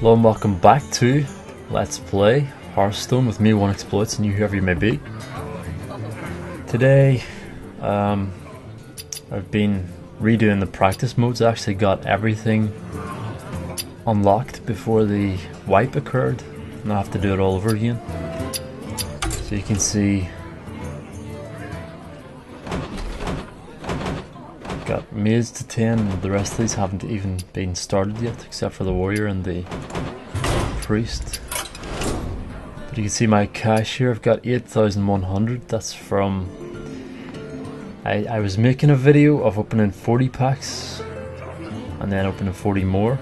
Hello and welcome back to Let's Play Hearthstone with me, One Exploits, and you whoever you may be. Today, I've been redoing the practice modes. I actually got everything unlocked before the wipe occurred, and I have to do it all over again. So you can see, got maids to 10, and the rest of these haven't even been started yet, except for the warrior and the priest. But you can see my cash here. I've got 8,100. That's from I was making a video of opening 40 packs and then opening 40 more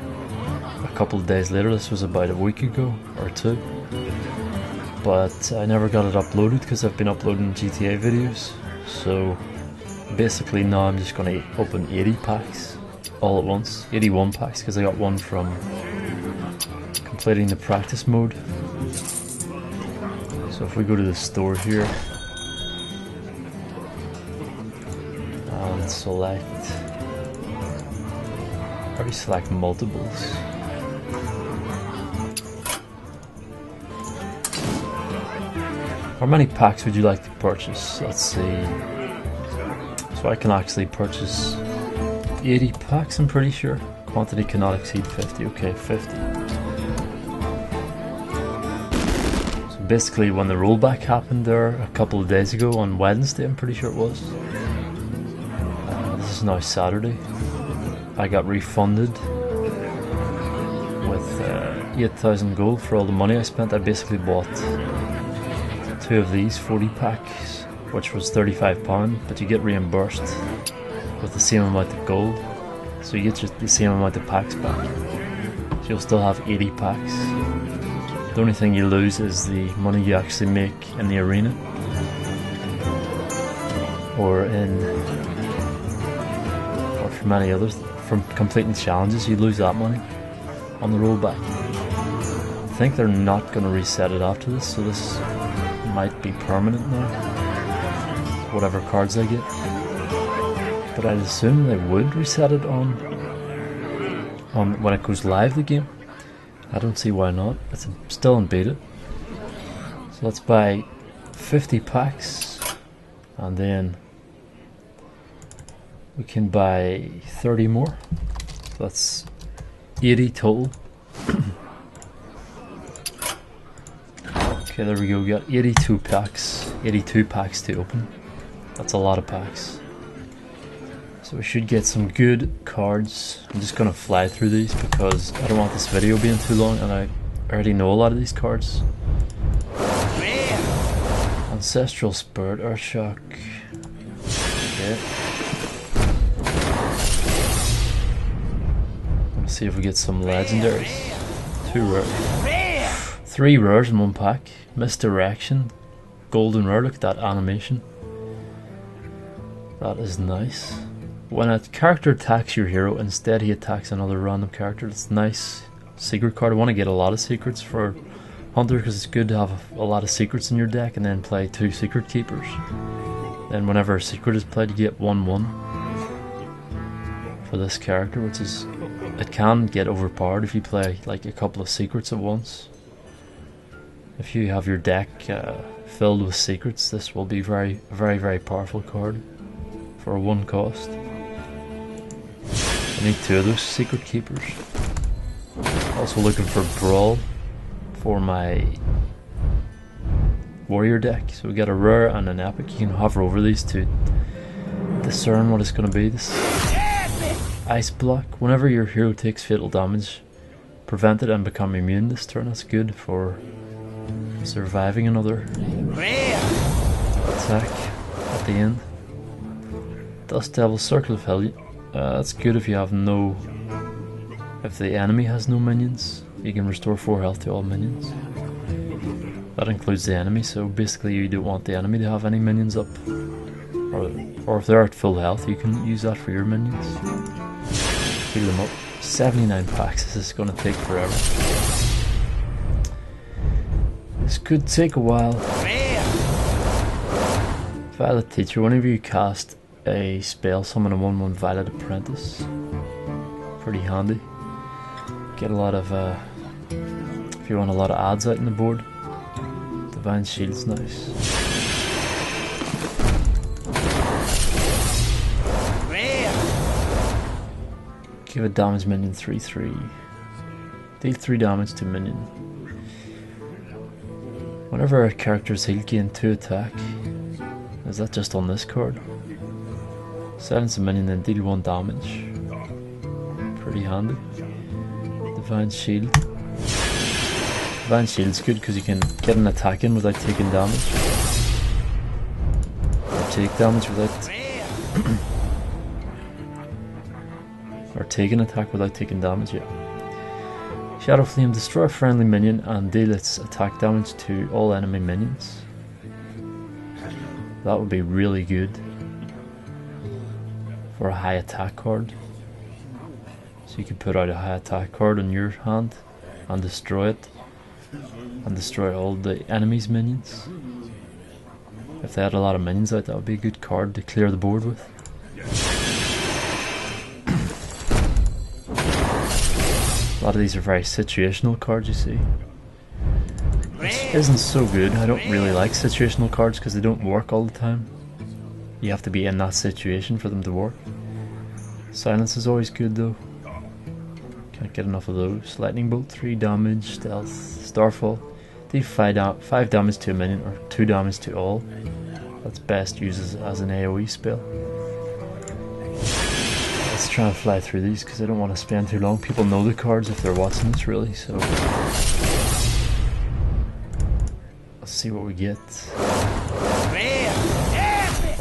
a couple of days later. This was about a week ago or two, but I never got it uploaded because I've been uploading GTA videos. So basically now I'm just going to open 80 packs all at once, 81 packs, because I got one from completing the practice mode. So if we go to the store here and select, probably select multiples. How many packs would you like to purchase? Let's see. So I can actually purchase 80 packs, I'm pretty sure. Quantity cannot exceed 50. Okay, 50. So basically when the rollback happened there a couple of days ago on Wednesday, I'm pretty sure it was. This is now Saturday. I got refunded with 8,000 gold for all the money I spent. I basically bought 2 of these 40 packs, which was £35, but you get reimbursed with the same amount of gold, so you get the same amount of packs back. So you'll still have 80 packs. The only thing you lose is the money you actually make in the arena, or from any others. From completing challenges, you lose that money on the rollback. I think they're not going to reset it after this, so this might be permanent now, whatever cards I get. But I'd assume they would reset it on when it goes live, the game. I don't see why not. It's still in beta. So let's buy 50 packs, and then we can buy 30 more. So that's 80 total. Okay, there we go. We got 82 packs. 82 packs to open. That's a lot of packs. So we should get some good cards. I'm just gonna fly through these because I don't want this video being too long, and I already know a lot of these cards. Ancestral Spirit, Earthshock. Okay. Let's see if we get some legendaries. 2 rare. 3 rares in 1 pack. Misdirection. Golden rare, look at that animation. That is nice. When a character attacks your hero, instead he attacks another random character. It's nice. Secret card. I want to get a lot of secrets for Hunter because it's good to have a lot of secrets in your deck, and then play 2 secret keepers. Then whenever a secret is played, you get 1/1 for this character, which is, it can get overpowered if you play like a couple of secrets at once. If you have your deck filled with secrets, this will be very, very powerful card for 1 cost. I need 2 of those secret keepers. Also looking for Brawl for my warrior deck. So we got a rare and an epic. You can hover over these to discern what it's going to be. This Ice Block. Whenever your hero takes fatal damage, prevent it and become immune this turn. That's good for surviving another attack at the end. Dust Devil, Circle of Hell. That's good if you have if the enemy has no minions. You can restore 4 health to all minions. That includes the enemy, so basically you don't want the enemy to have any minions up. Or if they're at full health, you can use that for your minions. Heal them up. 79 packs, this is going to take forever. This could take a while. Violet Teacher, whenever you cast a spell, summon a 1/1 Violet Apprentice. Pretty handy. Get a lot of If you want a lot of adds out in the board, Divine Shield's nice. Give a damage minion 3/3. Deal 3 damage to minion. Whenever a character is healed, gain 2 attack. Is that just on this card? Silence a minion, then deal 1 damage. Pretty handy. Divine Shield. Divine Shield's good because you can get an attack in without taking damage. Or take damage without... or take an attack without taking damage, yeah. Shadow Flame, destroy a friendly minion and deal its attack damage to all enemy minions. That would be really good for a high attack card. So you could put out a high attack card on your hand and destroy it. And destroy all the enemy's minions. If they had a lot of minions out, that would be a good card to clear the board with. A lot of these are very situational cards, you see. Which isn't so good. I don't really like situational cards because they don't work all the time. You have to be in that situation for them to work. Silence is always good though. Can't get enough of those. Lightning Bolt, 3 damage, Stealth, Starfall. Deal 5 damage to a minion or 2 damage to all. That's best used as an AoE spell. Let's try and fly through these because I don't want to spend too long. People know the cards if they're watching this really, so let's see what we get.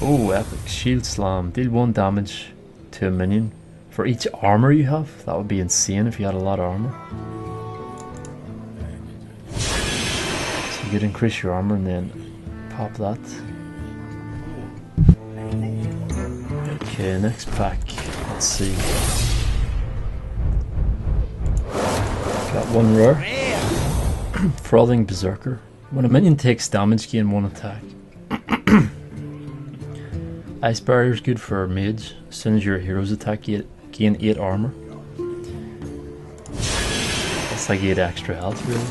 Oh, epic. Shield Slam. Deal 1 damage to a minion for each armor you have. That would be insane if you had a lot of armor. So you could increase your armor and then pop that. Okay, next pack. Let's see. Got 1 rare. Frothing Berserker. When a minion takes damage, gain 1 attack. Ice Barrier is good for mage. As soon as your heroes attack, you gain 8 armor. That's like 8 extra health, really.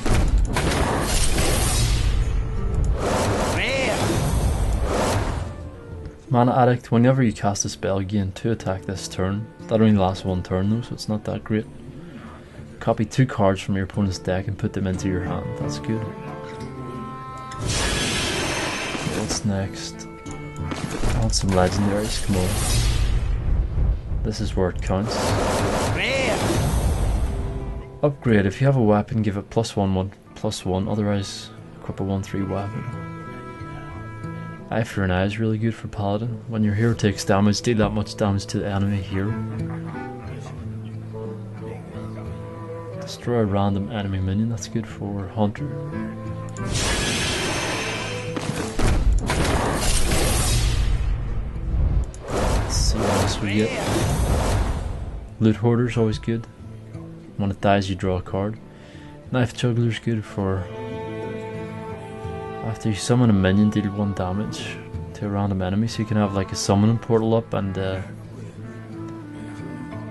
Mana Addict, whenever you cast a spell, gain 2 attack this turn. That only lasts 1 turn though, so it's not that great. Copy 2 cards from your opponent's deck and put them into your hand. That's good. Okay, what's next? I want some legendaries, come on. This is where it counts. Upgrade, if you have a weapon, give it +1/+1, otherwise equip a 1/3 weapon. Eye for an Eye is really good for Paladin. When your hero takes damage, deal that much damage to the enemy hero. Destroy a random enemy minion, that's good for Hunter. Let's see what else we get. Loot Hoarder is always good. When it dies, you draw a card. Knife Juggler is good for... After you summon a minion, deal 1 damage to a random enemy, so you can have like a summoning portal up and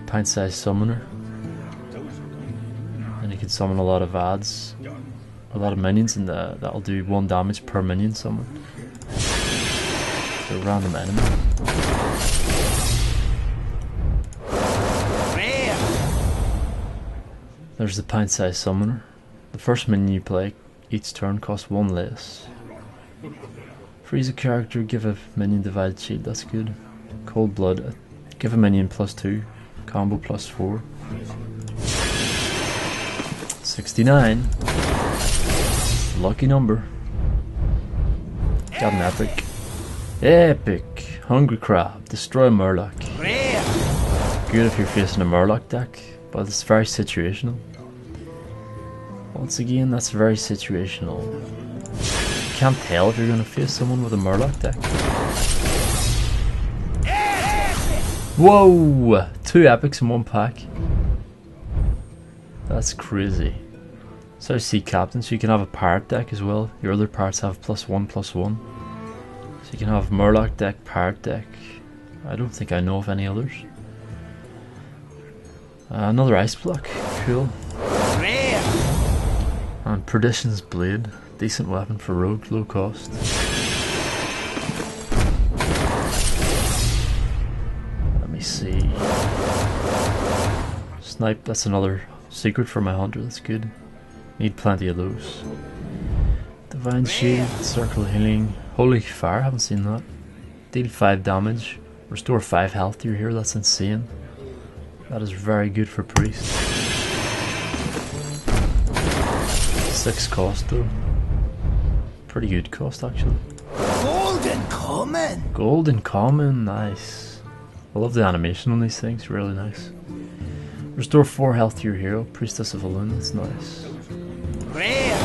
pint-sized summoner, and you can summon a lot of adds, a lot of minions, and that'll do 1 damage per minion summoned to a random enemy. There's the pint-sized summoner. The first minion you play each turn costs 1 less. Freeze a character, give a minion Divided Shield, that's good. Cold Blood, give a minion +2, combo +4. 69. Lucky number. Got an epic. Epic! Hungry Crab, destroy a Murloc. Good if you're facing a Murloc deck, but it's very situational. Once again, that's very situational. You can't tell if you're going to face someone with a Murloc deck. Whoa! 2 epics in 1 pack. That's crazy. So Sea Captain, so you can have a pirate deck as well. Your other pirates have +1/+1. So you can have Murloc deck, pirate deck. I don't think I know of any others. Another Ice Block, cool. And Perdition's Blade, decent weapon for rogue, low cost. Let me see. Snipe, that's another secret for my hunter, that's good. Need plenty of those. Divine Shield, Circle Healing, Holy Fire, haven't seen that. Deal 5 damage, restore 5 health to your hero, that's insane. That is very good for priest. 6 cost though. Pretty good cost actually. Golden common! Golden common, nice. I love the animation on these things, really nice. Restore 4 health to your hero, Priestess of Elune, that's nice. Rare!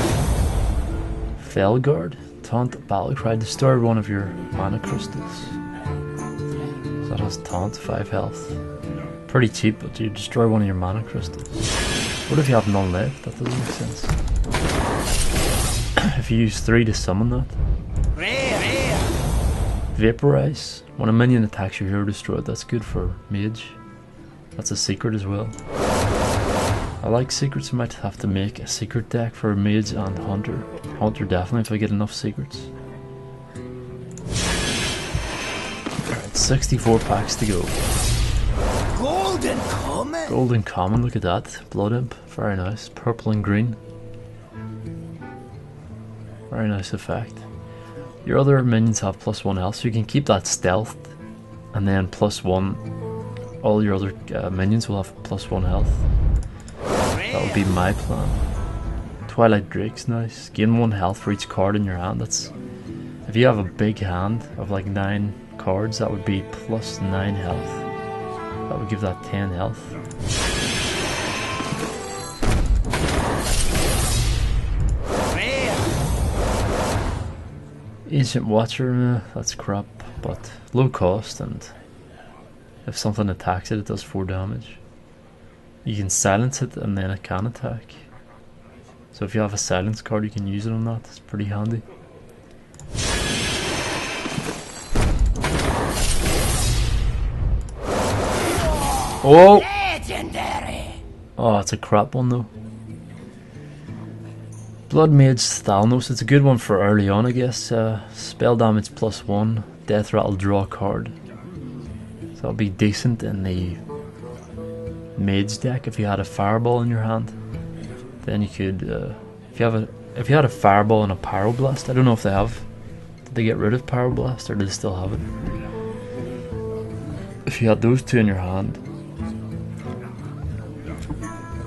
Felguard, Taunt, Battlecry, destroy one of your mana crystals. So that has Taunt, 5 health. Pretty cheap, but you destroy one of your mana crystals. What if you have none left? That doesn't make sense. If you use 3 to summon that. Rare! Vaporize, when a minion attacks your hero, destroy it. That's good for mage. That's a secret as well. I like secrets, I might have to make a secret deck for mage and hunter. Hunter definitely if I get enough secrets. Alright, 64 packs to go. Golden common! Golden common, look at that. Blood Imp, very nice. Purple and green. Very nice effect. Your other minions have +1 health, so you can keep that stealthed. And then +1, all your other minions will have +1 health. That would be my plan. Twilight Drake's nice. Gain 1 health for each card in your hand. That's, if you have a big hand of like 9 cards, that would be +9 health. That would give that 10 health. Ancient Watcher, that's crap, but low cost, and if something attacks it, it does 4 damage. You can silence it and then it can attack. So if you have a silence card, you can use it on that. It's pretty handy. Oh! Legendary! Oh, it's a crap one though. Blood Mage Thalnos, it's a good one for early on, I guess. Spell damage +1, death rattle, draw a card. So that'll be decent in the mage deck if you had a fireball in your hand. Then you could, if you had a fireball and a pyroblast, I don't know if they have. Did they get rid of pyroblast or do they still have it? If you had those 2 in your hand,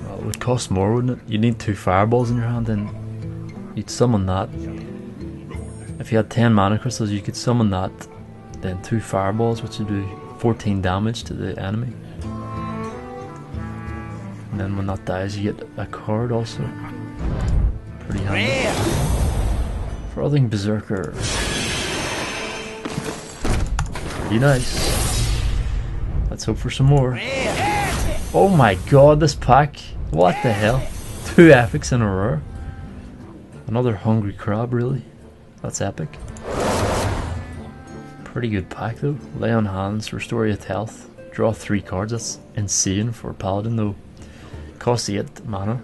well, it would cost more, wouldn't it? You'd need 2 fireballs in your hand, and you'd summon that. If you had 10 mana crystals, you could summon that, then 2 fireballs, which would do 14 damage to the enemy. And then when that dies, you get a card also. Pretty handy. Frothing Berserker. Pretty nice. Let's hope for some more. Oh my god, this pack. What the hell? 2 epics in a row. Another Hungry Crab, really? That's epic. Pretty good pack though. Lay on hands, restore 8 health, draw 3 cards. That's insane for a paladin though. Costs 8 mana.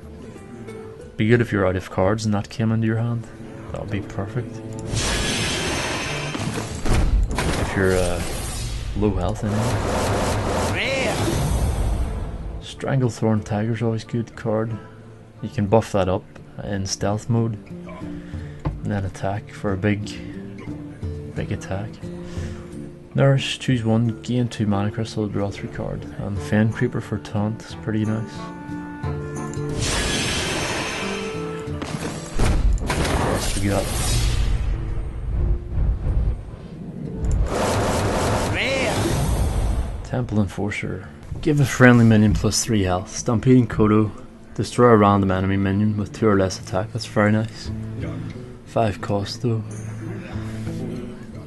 Be good if you're out of cards and that came into your hand. That would be perfect. If you're low health anyway. Stranglethorn Tiger's always good card. You can buff that up in stealth mode and then attack for a big attack. Nourish, choose 1, gain 2 mana crystal, draw 3 card. And Fen Creeper for taunt is pretty nice. What else we got? Temple Enforcer. Give a friendly minion +3 health. Stampeding Kodo. Destroy a random enemy minion with 2 or less attack. That's very nice. 5 cost though.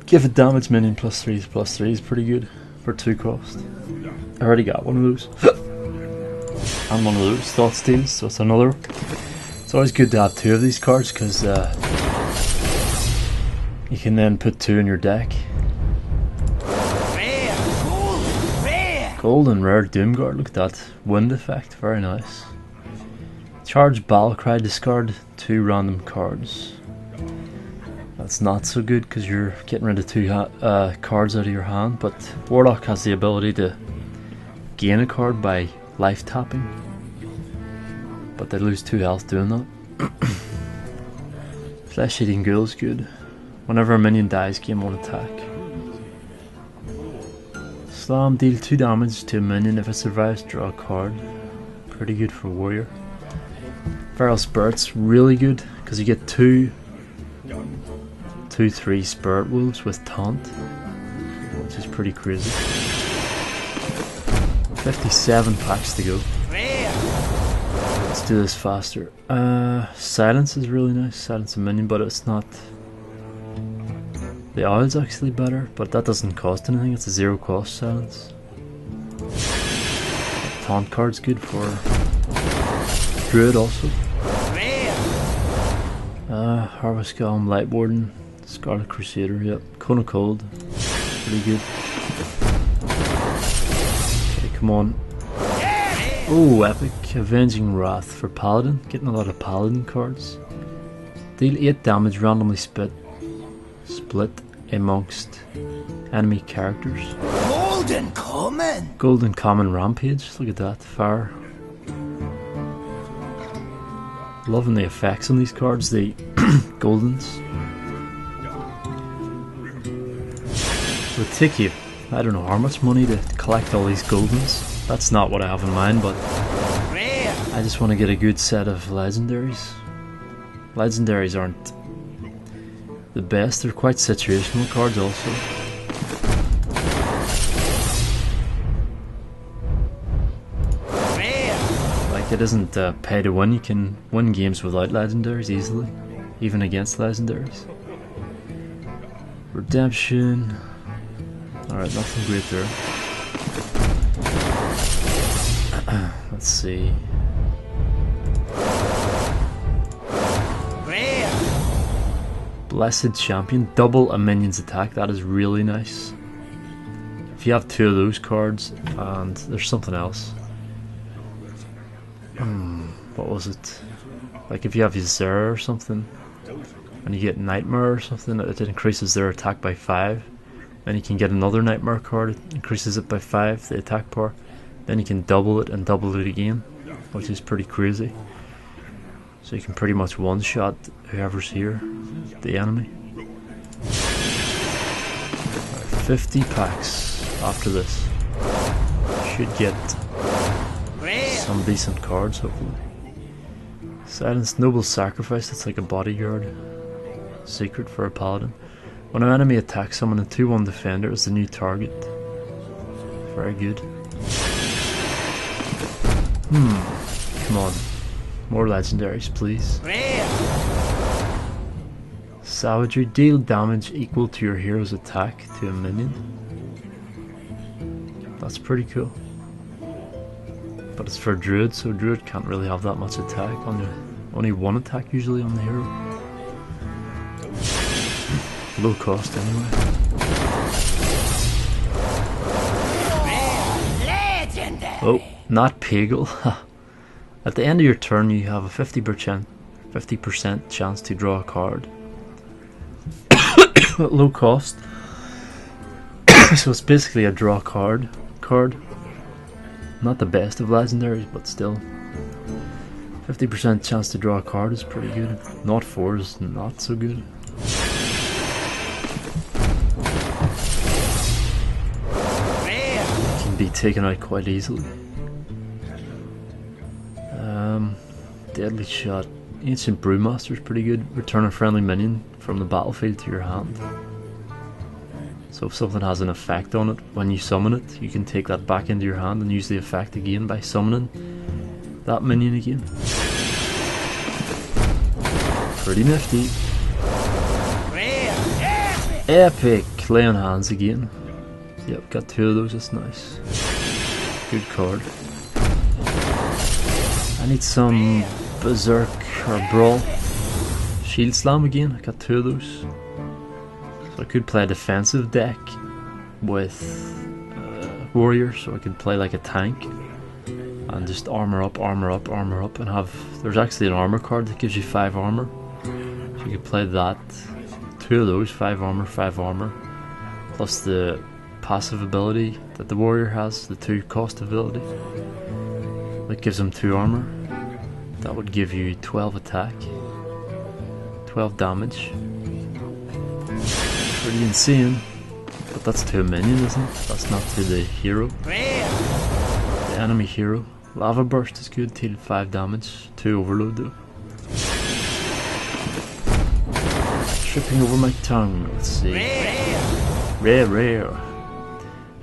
Give a damage minion +3 is pretty good for 2 cost. I already got one of those. And one of those Thought Steals, so it's another. It's always good to have 2 of these cards because you can then put 2 in your deck. Golden Rare Doomguard, look at that wind effect, very nice. Charge Battlecry, discard 2 random cards. That's not so good because you're getting rid of 2 cards out of your hand, but Warlock has the ability to gain a card by life tapping, but they lose 2 health doing that. Flesh Eating Ghoul is good. Whenever a minion dies, gain 1 attack. Slam, deal 2 damage to a minion. If it survives, draw a card. Pretty good for warrior. Feral Spirit's really good because you get 3 Spirit Wolves with Taunt, which is pretty crazy. 57 packs to go. Let's do this faster. Silence is really nice. Silence a minion, but it's not. The Owl's actually better, but that doesn't cost anything. It's a 0 cost silence. Taunt card's good for Druid also. Harvest Golem, Light Warden, Scarlet Crusader, yep. Cone of Cold, pretty good. Okay, come on. Oh, epic. Avenging Wrath for Paladin. Getting a lot of Paladin cards. Deal 8 damage, randomly split amongst enemy characters. Golden Common! Golden Common Rampage, look at that, fire. Loving the effects on these cards, the Goldens. It would take you, I don't know how much money to collect all these Goldens. That's not what I have in mind, but I just want to get a good set of legendaries. Legendaries aren't the best, they're quite situational cards also. Like, it isn't pay to win, you can win games without legendaries easily, even against legendaries. Redemption. Alright, nothing great there. Let's see. Blessed Champion, double a minion's attack, that is really nice. If you have 2 of those cards, and there's something else. What was it? Like if you have Zera or something, and you get Nightmare or something, it increases their attack by 5. Then you can get another Nightmare card, it increases it by 5, the attack power. Then you can double it and double it again, which is pretty crazy. So you can pretty much one-shot whoever's here, the enemy. 50 packs after this. Should get some decent cards, hopefully. Silence Noble Sacrifice, that's like a bodyguard secret for a paladin. When an enemy attacks someone, a 2/1 defender is the new target. Very good. Come on. More legendaries, please. Savagery, deal damage equal to your hero's attack to a minion. That's pretty cool. But it's for Druid, so Druid can't really have that much attack. Only 1 attack usually on the hero. Low cost anyway. Oh, not Pagel. At the end of your turn you have a 50% chance to draw a card. At low cost. So it's basically a draw card. Not the best of legendaries, but still. 50% chance to draw a card is pretty good. Not 4 is not so good. Can be taken out quite easily. Deadly Shot. Ancient Brewmaster is pretty good. Return a friendly minion from the battlefield to your hand. So if something has an effect on it, when you summon it, you can take that back into your hand and use the effect again by summoning that minion again. Pretty nifty. Epic! Lay on Hands again. Yep, got 2 of those, that's nice. Good card. I need some Berserk or Brawl. Shield Slam again, I got 2 of those. So I could play a defensive deck with Warrior, so I could play like a tank and just armor up, armor up, armor up, and have. There's actually an armor card that gives you 5 armor. So you can play that. 2 of those, 5 armor, plus the passive ability that the warrior has, the 2 cost ability. That gives him 2 armor. That would give you 12 attack, 12 damage. Pretty insane. But that's to a minion, isn't it? That's not to the hero. The enemy hero. Lava Burst is good, deal 5 damage. 2 overload though. Tripping over my tongue, let's see. Rare.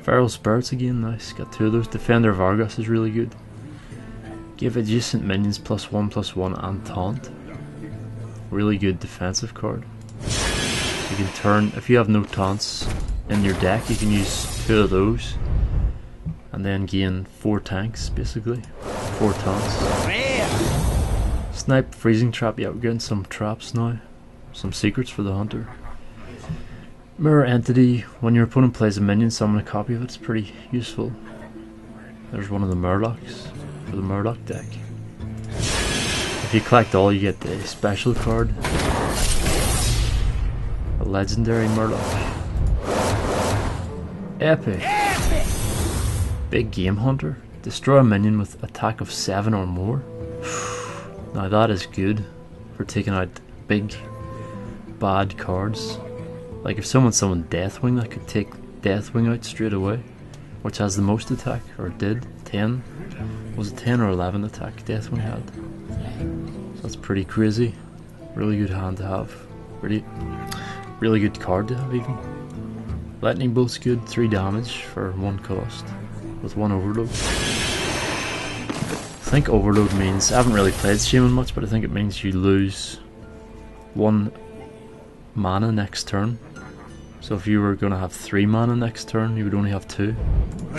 Feral Spirits again, nice. Got 2 of those. Defender of Argus is really good. Give adjacent minions +1/+1 and taunt. Really good defensive card. You can turn, if you have no taunts in your deck, you can use 2 of those and then gain 4 tanks basically. 4 taunts. Snipe, freezing trap, yeah, we're getting some traps now. Some secrets for the hunter. Mirror Entity, when your opponent plays a minion, summon a copy of it. It's pretty useful. There's one of the Murlocs for the Murloc deck. If you collect all, you get the special card. A legendary Murloc. Epic. Big Game Hunter. Destroy a minion with attack of 7 or more. Now that is good for taking out big bad cards. Like if someone summoned Deathwing, I could take Deathwing out straight away, which has the most attack, or did. 10. Was it 10 or 11 attack Deathwing had? So that's pretty crazy. Really good hand to have. Really good card to have even. Lightning Bolt's good, 3 damage for 1 cost, with 1 overload. I think overload means, I haven't really played Shaman much, but I think it means you lose 1 mana next turn. So if you were going to have 3 mana next turn, you would only have 2. I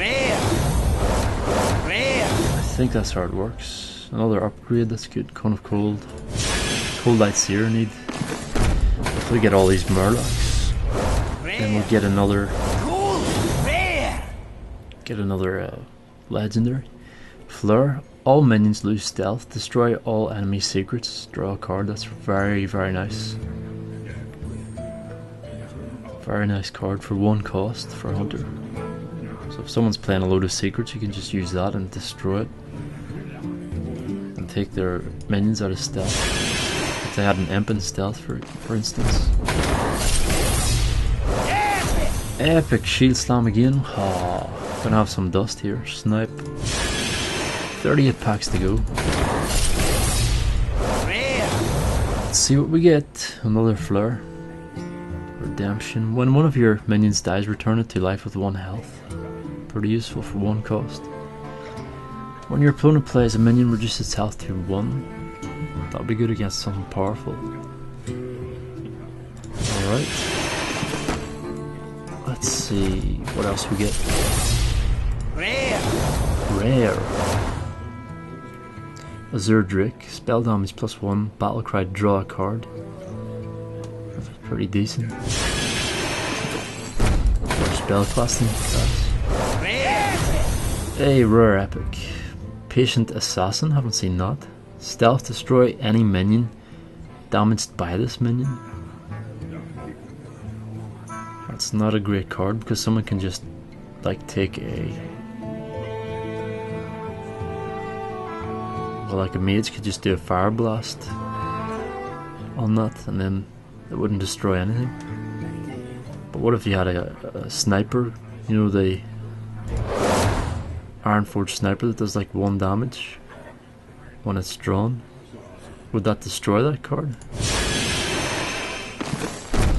think that's how it works. Another upgrade, that's good. Cone of Cold. Cold Light Seer need. If we get all these Murlocs, then we'll get another legendary. Fleur. All minions lose stealth. Destroy all enemy secrets. Draw a card. That's very, very nice. Very nice card for 1 cost for Hunter. So if someone's playing a load of secrets, you can just use that and destroy it. And take their minions out of stealth. If they had an imp in stealth, for instance. Epic Shield Slam again. Gonna have some dust here. Snipe. 38 packs to go. Let's see what we get. Another Fleur. Redemption. When one of your minions dies, return it to life with 1 health. Pretty useful for 1 cost. When your opponent plays a minion, reduce its health to 1. That'll be good against something powerful. Alright. Let's see what else we get. Rare. Azure Drake. Spell damage +1. Battle Cry, draw a card. That's pretty decent. For spellcasting class. A rare epic. Patient Assassin, haven't seen that. Stealth, destroy any minion damaged by this minion. That's not a great card because someone can just like take a, well, like a mage could just do a fire blast on that and then it wouldn't destroy anything. But what if you had a sniper, you know, the Ironforge sniper that does like 1 damage when it's drawn? Would that destroy that card?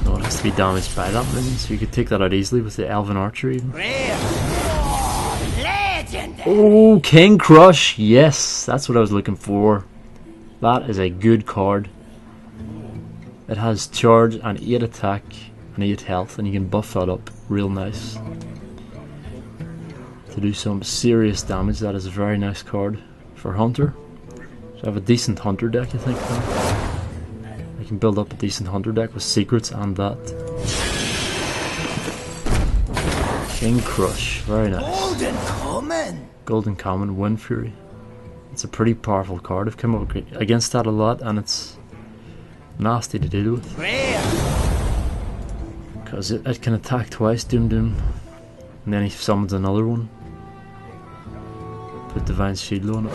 No, it has to be damaged by that minion, so you could take that out easily with the Elven Archer even. Oh, King Crush! Yes, that's what I was looking for. That is a good card. It has charge and 8 attack and 8 health, and you can buff that up real nice to do some serious damage. That is a very nice card for Hunter. So I have a decent Hunter deck, I think now. I can build up a decent Hunter deck with secrets and that. King Crush, very nice. Golden Common. Golden Common, Wind Fury. It's a pretty powerful card. I've come up against that a lot, and it's nasty to deal with. Because it can attack twice, Doom Doom, and then he summons another one. Put Divine Shield on it.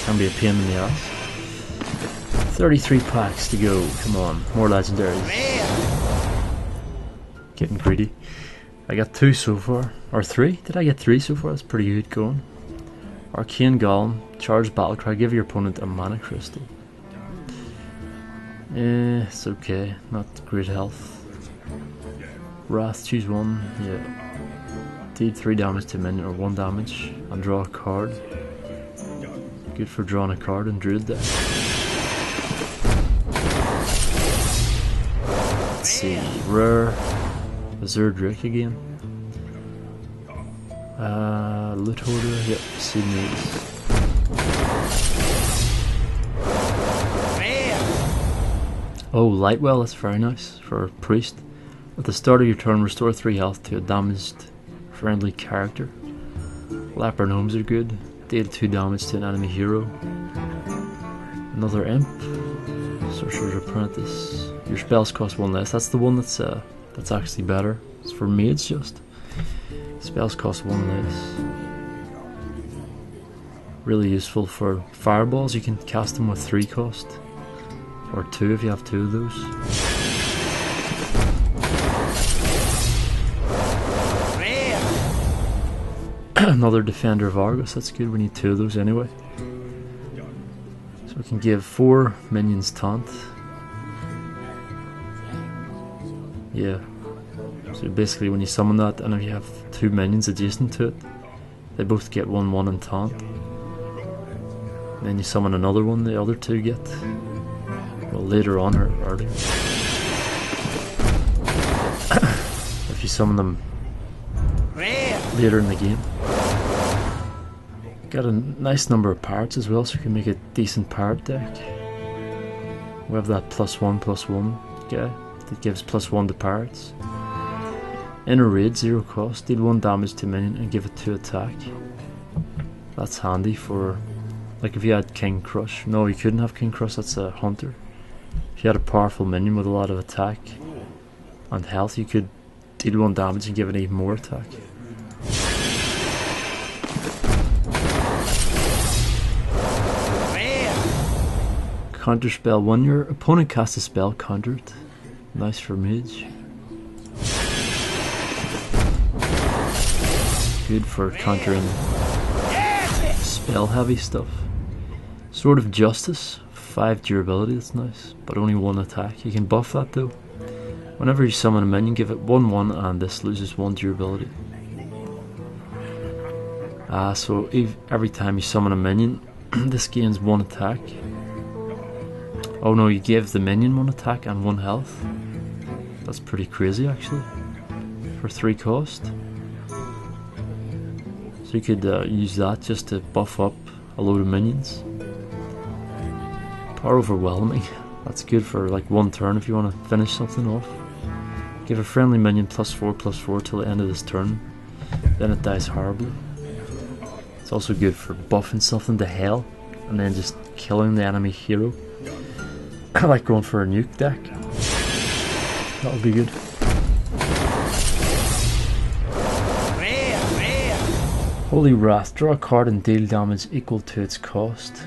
Can be a pain in the ass. 33 packs to go. Come on, more legendaries. Getting greedy. I got 2 so far, or 3. Did I get 3 so far? That's pretty good going. Arcane Golem, charge battlecry, give your opponent a mana crystal. It's okay, not great health. Wrath, choose one, yeah. Deal 3 damage to minion or 1 damage and draw a card. Good for drawing a card in Druid deck. Let's see, rare Azure Drake again. Loot Hoarder, yep, see needs. Oh, Lightwell, that's very nice for a priest. At the start of your turn, restore 3 health to a damaged friendly character. Leper Gnomes are good. Deal 2 damage to an enemy hero. Another Imp. Sorcerer's Apprentice. Your spells cost 1 less. That's the one that's actually better. It's for mage just. Spells cost 1 less. Really useful for fireballs. You can cast them with 3 cost. Or 2 if you have 2 of those. Another Defender of Argus, that's good, we need 2 of those anyway. So we can give 4 minions taunt. Yeah. So basically when you summon that and if you have 2 minions adjacent to it, they both get 1/1 and taunt. And then you summon another one, the other 2 get. Well, later on or earlier. If you summon them later in the game. Got a nice number of parrots as well, so you can make a decent parrot deck. We have that +1/+1 guy that gives +1 to parrots. Inner Raid, 0 cost, deal 1 damage to minion and give it 2 attack. That's handy for, like if you had King Crush. No, you couldn't have King Crush, that's a hunter. If you had a powerful minion with a lot of attack and health, you could deal 1 damage and give it even more attack. Counter spell, when your opponent casts a spell, counter it. Nice for mage. Good for countering spell heavy stuff. Sword of Justice, 5 durability, that's nice, but only 1 attack. You can buff that though. Whenever you summon a minion, give it 1/1 and this loses 1 durability. So every time you summon a minion, this gains 1 attack. Oh no, you give the minion 1 attack and 1 health. That's pretty crazy actually, for 3 cost. So you could use that just to buff up a load of minions. Power Overwhelming, that's good for like 1 turn if you want to finish something off. Give a friendly minion +4/+4 till the end of this turn, then it dies horribly. It's also good for buffing something to hell and then just killing the enemy hero. I like going for a nuke deck. That'll be good. Holy Wrath, draw a card and deal damage equal to its cost.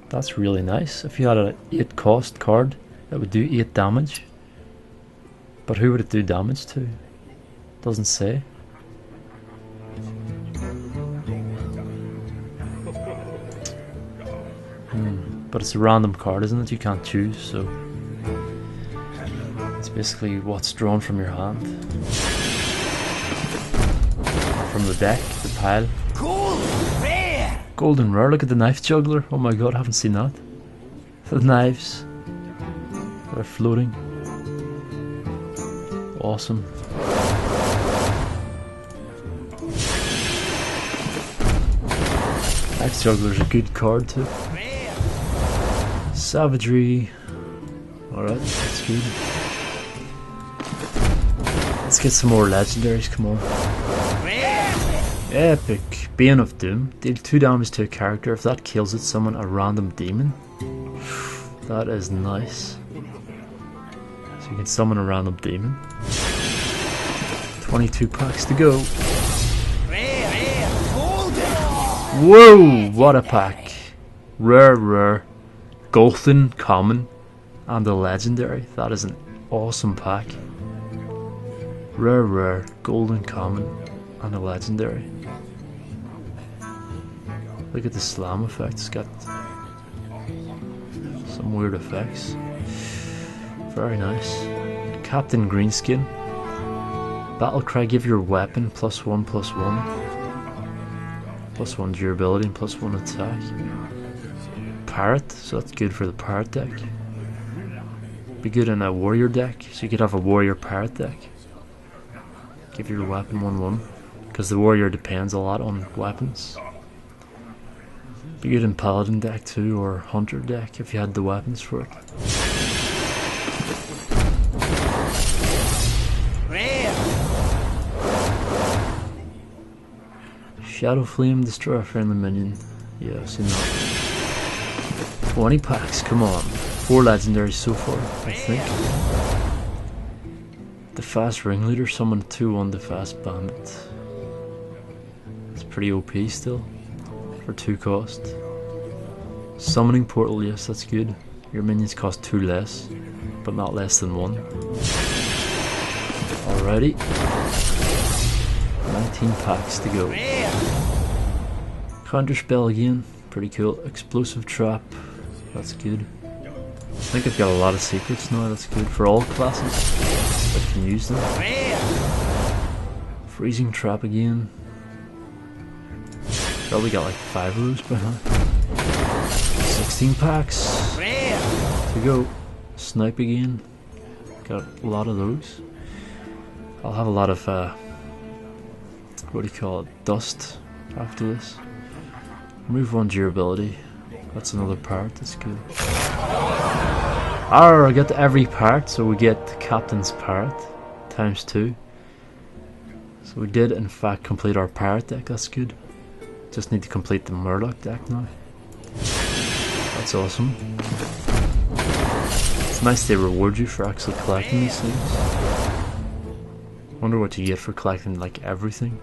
That's really nice. If you had an 8 cost card, it would do 8 damage. But who would it do damage to? Doesn't say. But it's a random card, isn't it? You can't choose, so it's basically what's drawn from your hand. From the deck, the pile. Golden rare, look at the knife juggler. Oh my god, I haven't seen that. The knives that are floating. Awesome. Knife juggler's a good card too. Savagery. Alright, that's good. Let's get some more legendaries, come on. Epic. Bane of Doom. Deal 2 damage to a character. If that kills it, summon a random demon. That is nice. So you can summon a random demon. 22 packs to go. Whoa! What a pack. Rare. Golden common. And a legendary. That is an awesome pack. Rare. Golden common. And a legendary. Look at the slam effect. It's got some weird effects. Very nice. Captain Greenskin. Battlecry, give your weapon +1/+1. +1 durability and +1 attack. Parrot, so that's good for the parrot deck. Be good in a warrior deck, so you could have a warrior parrot deck. Give your weapon 1/1, because the warrior depends a lot on weapons. Be good in paladin deck too, or hunter deck if you had the weapons for it. Shadow Flame, destroy a friendly minion. Yeah, I've seen that. 20 packs, come on. 4 legendaries so far, I think. The Fast Ringleader, summon 2/1 the Fast Bandit. It's pretty OP still, for 2 cost. Summoning Portal, yes, that's good. Your minions cost 2 less, but not less than 1. Alrighty. 19 packs to go. Counter spell again, pretty cool. Explosive trap, that's good. I think I've got a lot of secrets now, that's good for all classes that can use them. Freezing trap again. Probably got like 5 of those by now. 16 packs to go. Snipe again. Got a lot of those. I'll have a lot of what do you call it? Dust after this. Remove 1 durability. That's another part, that's good. I get every part, so we get the Captain's Parrot ×2. So we did in fact complete our parrot deck, that's good. Just need to complete the Murloc deck now. That's awesome. It's nice they reward you for actually collecting these things. Wonder what you get for collecting like everything.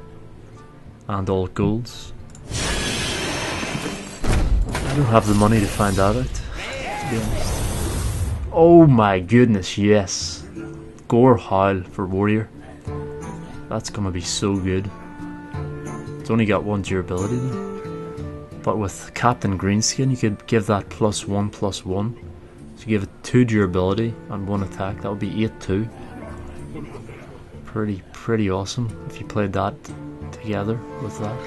And all golds. I don't have the money to find that out, to be honest. Oh my goodness, yes. Gore Howl for Warrior. That's gonna be so good. It's only got 1 durability though. But with Captain Greenskin you could give that +1/+1. So you give it 2 durability and 1 attack, that would be 8/2. Pretty awesome if you played that together with that.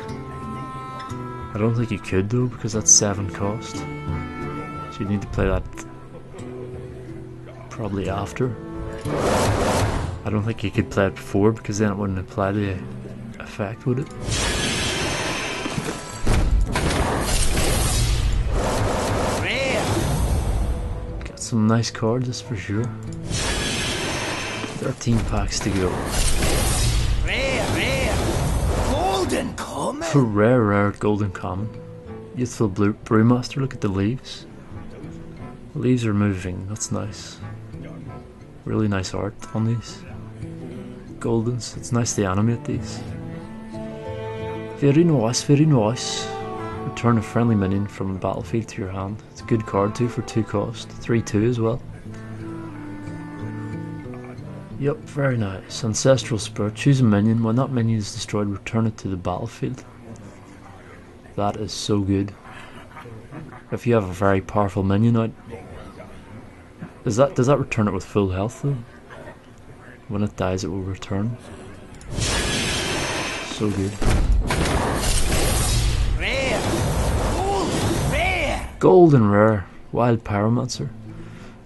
I don't think you could though, because that's 7 cost. So you need to play that probably after. I don't think you could play it before, because then it wouldn't apply the effect, would it? Got some nice cards, that's for sure. 13 packs to go. Golden common. For rare golden common. Youthful Brewmaster, look at the leaves. The leaves are moving, that's nice. Really nice art on these. Goldens, it's nice to animate these. Very nice, very nice. Return a friendly minion from the battlefield to your hand. It's a good card too for 2 cost. 3/2 as well. Yep, very nice. Ancestral Spirit. Choose a minion. When that minion is destroyed, return it to the battlefield. That is so good. If you have a very powerful minion out, does that return it with full health though? When it dies, it will return. So good. Golden rare. Wild Pyromancer.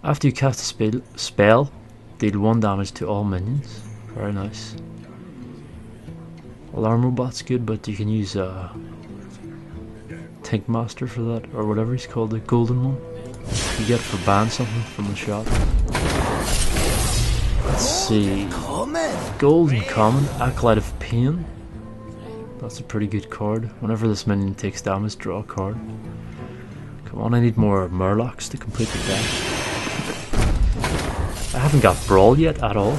After you cast a spell, deal 1 damage to all minions. Very nice. Alarm Robot's good, but you can use Tink Master for that, or whatever he's called, the golden one. You get for ban something from the shop. Let's see. Golden Common, Acolyte of Pain. That's a pretty good card. Whenever this minion takes damage, draw a card. Come on, I need more Murlocs to complete the deck. I haven't got Brawl yet at all.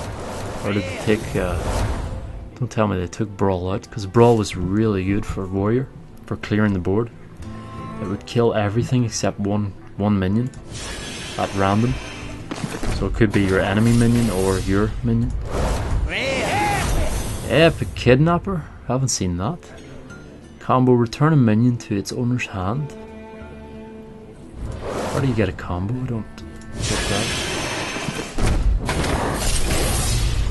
Or did they take... don't tell me they took Brawl out, because Brawl was really good for Warrior, for clearing the board. It would kill everything except one minion at random. So it could be your enemy minion or your minion. Epic Kidnapper? Haven't seen that. Combo, return a minion to its owner's hand. How do you get a combo? I don't get that.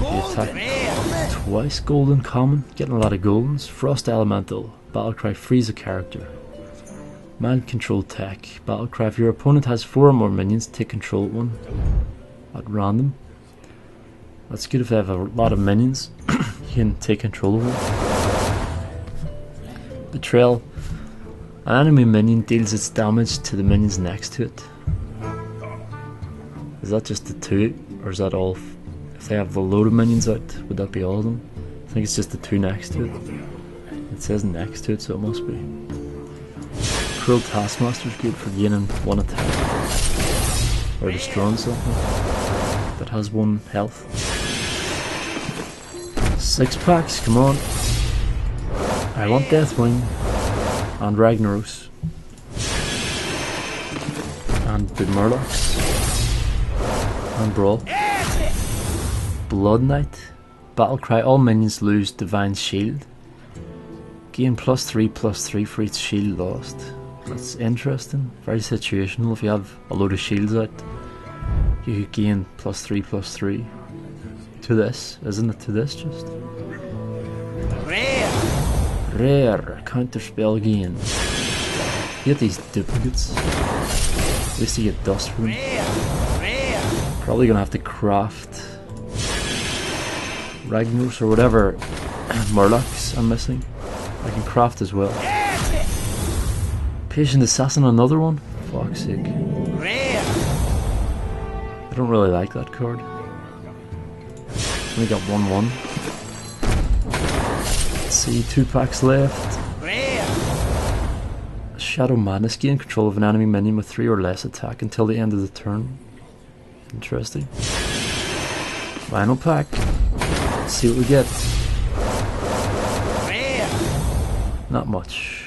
You attack twice, golden common. Getting a lot of goldens. Frost Elemental. Battlecry, freeze a character. Mind control tech. Battlecry, if your opponent has 4 or more minions, take control of one at random. That's good if they have a lot of minions. You can take control of one. Betrayal. An enemy minion deals its damage to the minions next to it. Is that just the 2, or is that all? If they have a load of minions out, would that be all of them? I think it's just the 2 next to it. It says next to it, so it must be. Cruel Taskmaster is good for gaining 1 attack. Or destroying something that has 1 health. 6 packs, come on. I want Deathwing and Ragnaros and the Murlocs and Brawl. Blood Knight. Battlecry, all minions lose Divine Shield. Gain +3/+3 for each shield lost. That's interesting. Very situational. If you have a load of shields out, you could gain +3/+3 to this, isn't it? To this just. Rare. Counter spell gain. You get these duplicates. At least you get dust for them. Probably gonna have to craft Ragnaros or whatever Murlocs I'm missing. I can craft as well. Patient Assassin, another one? Fuck's sake. I don't really like that card. Only got 1/1. Let's see, 2 packs left. Shadow Madness, gain control of an enemy minion with 3 or less attack until the end of the turn. Interesting. Final pack. Let's see what we get. Not much.